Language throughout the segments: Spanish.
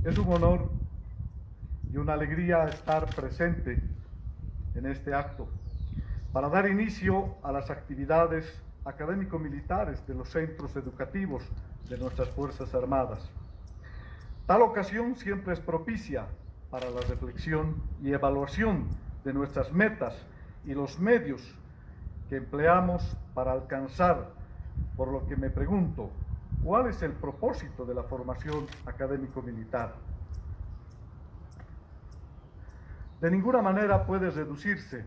Es un honor y una alegría estar presente en este acto para dar inicio a las actividades académico-militares de los centros educativos de nuestras Fuerzas Armadas. Tal ocasión siempre es propicia para la reflexión y evaluación de nuestras metas y los medios que empleamos para alcanzar, por lo que me pregunto, ¿cuál es el propósito de la formación académico-militar? De ninguna manera puede reducirse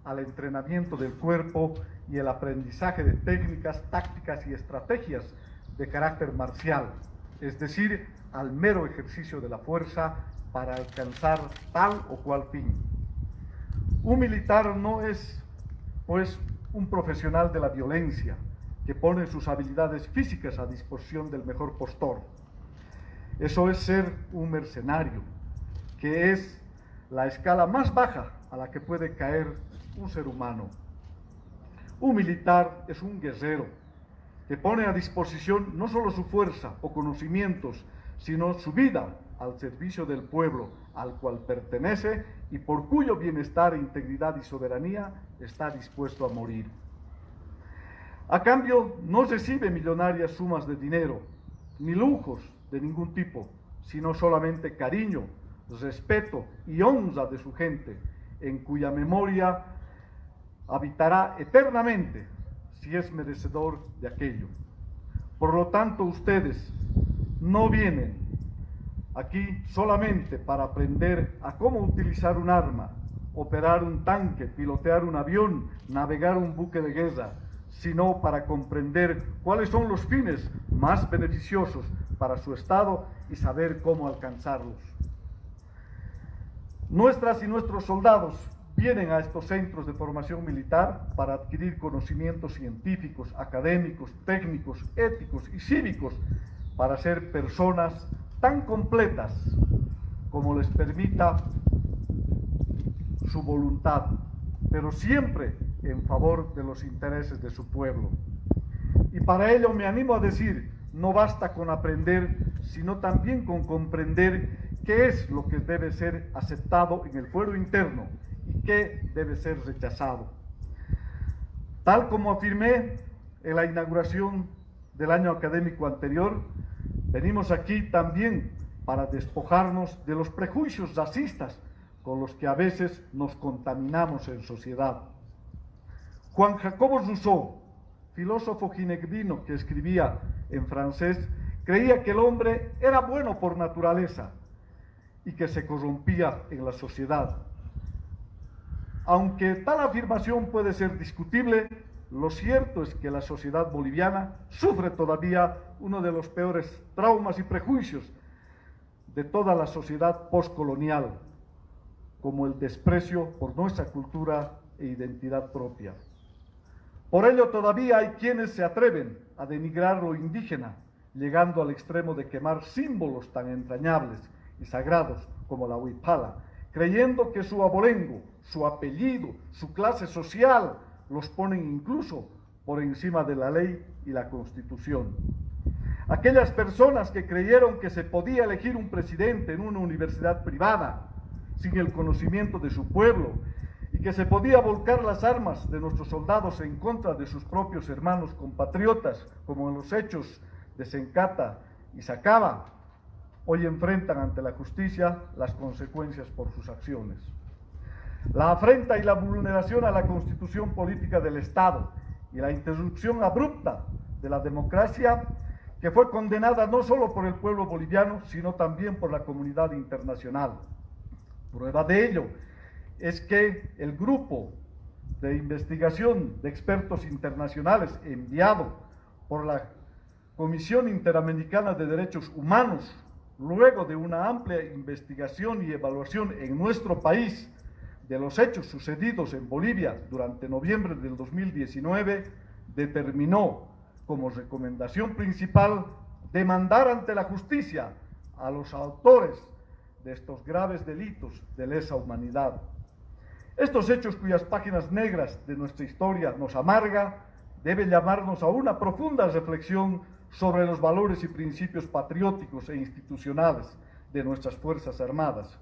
al entrenamiento del cuerpo y el aprendizaje de técnicas, tácticas y estrategias de carácter marcial, es decir, al mero ejercicio de la fuerza para alcanzar tal o cual fin. Un militar no es, pues, un profesional de la violencia que pone sus habilidades físicas a disposición del mejor postor. Eso es ser un mercenario, que es la escala más baja a la que puede caer un ser humano. Un militar es un guerrero que pone a disposición no solo su fuerza o conocimientos, sino su vida al servicio del pueblo al cual pertenece y por cuyo bienestar, integridad y soberanía está dispuesto a morir. A cambio, no recibe millonarias sumas de dinero, ni lujos de ningún tipo, sino solamente cariño, respeto y honra de su gente, en cuya memoria habitará eternamente si es merecedor de aquello. Por lo tanto, ustedes no vienen aquí solamente para aprender a cómo utilizar un arma, operar un tanque, pilotear un avión, navegar un buque de guerra, sino para comprender cuáles son los fines más beneficiosos para su Estado y saber cómo alcanzarlos. Nuestras y nuestros soldados vienen a estos centros de formación militar para adquirir conocimientos científicos, académicos, técnicos, éticos y cívicos para ser personas tan completas como les permita su voluntad, pero siempre en favor de los intereses de su pueblo. Y para ello me animo a decir, no basta con aprender, sino también con comprender qué es lo que debe ser aceptado en el fuero interno y qué debe ser rechazado. Tal como afirmé en la inauguración del año académico anterior, venimos aquí también para despojarnos de los prejuicios racistas con los que a veces nos contaminamos en sociedad. Juan Jacobo Rousseau, filósofo ginebrino que escribía en francés, creía que el hombre era bueno por naturaleza y que se corrompía en la sociedad. Aunque tal afirmación puede ser discutible, lo cierto es que la sociedad boliviana sufre todavía uno de los peores traumas y prejuicios de toda la sociedad postcolonial, como el desprecio por nuestra cultura e identidad propia. Por ello todavía hay quienes se atreven a denigrar lo indígena, llegando al extremo de quemar símbolos tan entrañables y sagrados como la huipala, creyendo que su abolengo, su apellido, su clase social los ponen incluso por encima de la ley y la Constitución. Aquellas personas que creyeron que se podía elegir un presidente en una universidad privada sin el conocimiento de su pueblo y que se podía volcar las armas de nuestros soldados en contra de sus propios hermanos compatriotas, como en los hechos de Sencata y Sacaba, hoy enfrentan ante la justicia las consecuencias por sus acciones. La afrenta y la vulneración a la Constitución política del Estado y la interrupción abrupta de la democracia, que fue condenada no solo por el pueblo boliviano, sino también por la comunidad internacional. Prueba de ello es que el grupo de investigación de expertos internacionales enviado por la Comisión Interamericana de Derechos Humanos, luego de una amplia investigación y evaluación en nuestro país de los hechos sucedidos en Bolivia durante noviembre del 2019, determinó como recomendación principal demandar ante la justicia a los autores de estos graves delitos de lesa humanidad. Estos hechos, cuyas páginas negras de nuestra historia nos amarga, deben llamarnos a una profunda reflexión sobre los valores y principios patrióticos e institucionales de nuestras Fuerzas Armadas,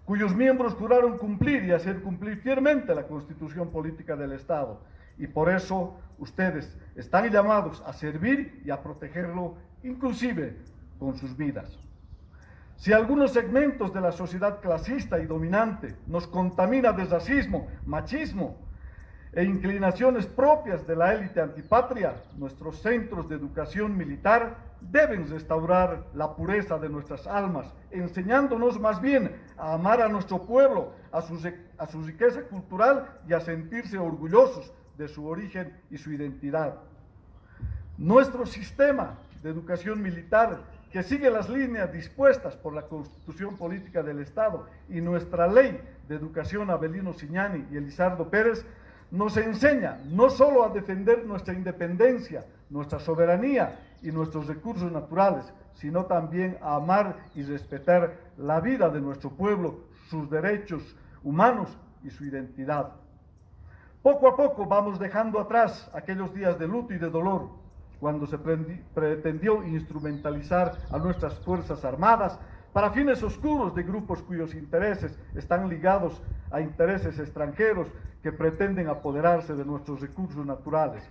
cuyos miembros juraron cumplir y hacer cumplir fielmente la Constitución Política del Estado. Y por eso ustedes están llamados a servir y a protegerlo, inclusive con sus vidas. Si algunos segmentos de la sociedad clasista y dominante nos contamina de racismo, machismo e inclinaciones propias de la élite antipatria, nuestros centros de educación militar deben restaurar la pureza de nuestras almas, enseñándonos más bien a amar a nuestro pueblo, a su riqueza cultural y a sentirse orgullosos de su origen y su identidad. Nuestro sistema de educación militar, que sigue las líneas dispuestas por la Constitución Política del Estado y nuestra Ley de Educación Avelino Siñani y Elizardo Pérez, nos enseña no solo a defender nuestra independencia, nuestra soberanía y nuestros recursos naturales, sino también a amar y respetar la vida de nuestro pueblo, sus derechos humanos y su identidad. Poco a poco vamos dejando atrás aquellos días de luto y de dolor, cuando se pretendió instrumentalizar a nuestras Fuerzas Armadas para fines oscuros de grupos cuyos intereses están ligados a intereses extranjeros que pretenden apoderarse de nuestros recursos naturales.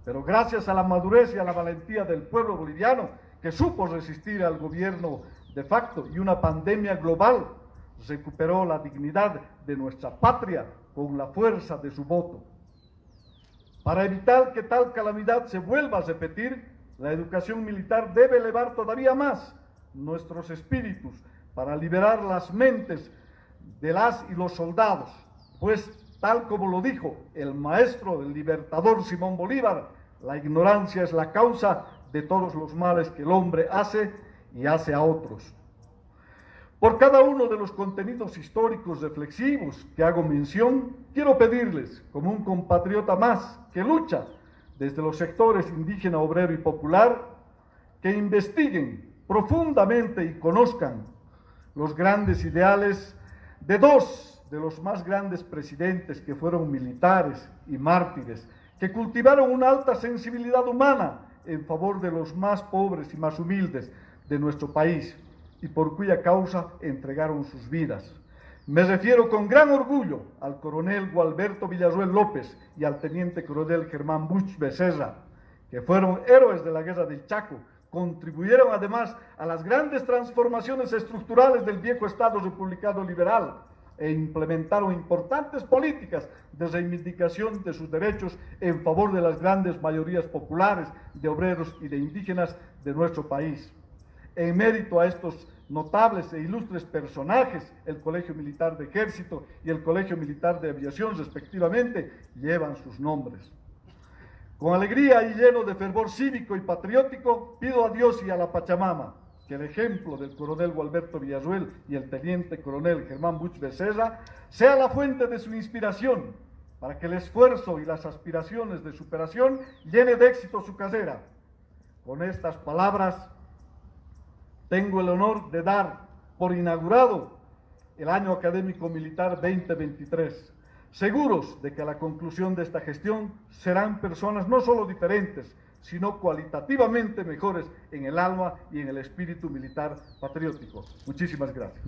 Pero gracias a la madurez y a la valentía del pueblo boliviano, que supo resistir al gobierno de facto y una pandemia global, recuperó la dignidad de nuestra patria con la fuerza de su voto. Para evitar que tal calamidad se vuelva a repetir, la educación militar debe elevar todavía más nuestros espíritus para liberar las mentes de las y los soldados, pues tal como lo dijo el maestro, el libertador Simón Bolívar, la ignorancia es la causa de todos los males que el hombre hace y hace a otros. Por cada uno de los contenidos históricos reflexivos que hago mención, quiero pedirles, como un compatriota más que lucha desde los sectores indígena, obrero y popular, que investiguen profundamente y conozcan los grandes ideales de dos de los más grandes presidentes que fueron militares y mártires, que cultivaron una alta sensibilidad humana en favor de los más pobres y más humildes de nuestro país y por cuya causa entregaron sus vidas. Me refiero con gran orgullo al coronel Gualberto Villarroel López y al teniente coronel Germán Buch Becerra, que fueron héroes de la Guerra del Chaco, contribuyeron además a las grandes transformaciones estructurales del viejo Estado republicano liberal e implementaron importantes políticas de reivindicación de sus derechos en favor de las grandes mayorías populares de obreros y de indígenas de nuestro país. En mérito a estos notables e ilustres personajes, el Colegio Militar de Ejército y el Colegio Militar de Aviación, respectivamente, llevan sus nombres. Con alegría y lleno de fervor cívico y patriótico, pido a Dios y a la Pachamama que el ejemplo del coronel Gualberto Villarroel y el teniente coronel Germán Buch Becerra sea la fuente de su inspiración para que el esfuerzo y las aspiraciones de superación llene de éxito su carrera. Con estas palabras, tengo el honor de dar por inaugurado el año académico militar 2023, seguros de que a la conclusión de esta gestión serán personas no solo diferentes, sino cualitativamente mejores en el alma y en el espíritu militar patriótico. Muchísimas gracias.